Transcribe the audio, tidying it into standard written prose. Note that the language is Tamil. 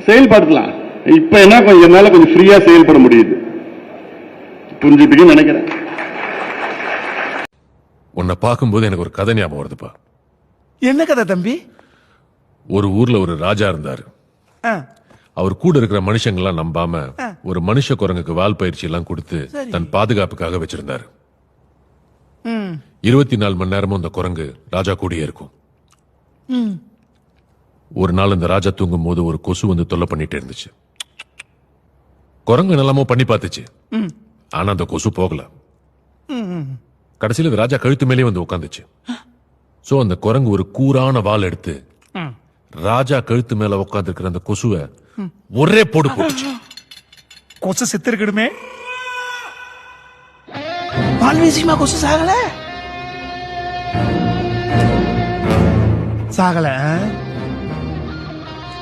செயல்படுத்தலாம். இப்ப என்ன கொஞ்சம் என்னால கொஞ்சம் ஃப்ரீயா செயல்பட முடியுது. புரிஞ்சுப்பீங்கன்னு நினைக்கிறேன். உன்னை பார்க்கும்போது எனக்கு ஒரு கதை ஞாபகம் வருதுப்பா. என்ன கதை தம்பி? ஒரு ஊர்ல ஒரு ராஜா இருந்தாரு. அவர் கூட இருக்கிற மனுஷங்கள்லாம் நம்பாம ஒரு மனுஷ குரங்குக்கு வால் பயிற்சி எல்லாம் கொடுத்து தன் பாதுகாப்புக்காக வச்சிருந்தாரு. 24 மணி நேரமும் அந்த குரங்கு ராஜா கூடயே இருக்கும். ஒரு நாள் இந்த ராஜா தூங்கும் போது ஒரு கொசு வந்து தொல்லை பண்ணிட்டு இருந்துச்சு. குரங்கு நல்லாமோ பண்ணி பார்த்துச்சு. ஆனா அந்த கொசு போகல. கடைசியில் ராஜா கழுத்து மேலே வந்து உட்காந்துச்சு. சோ அந்த குரங்கு ஒரு கூரான வால் எடுத்து ராஜா கழுத்து மேல உட்கார்ந்து இருக்கிற அந்த கொசுவை ஒரே போடு போட்டுச்சு. கொசு செத்து இருக்கணுமே. வால் வீசியுமா கொசு சாகல?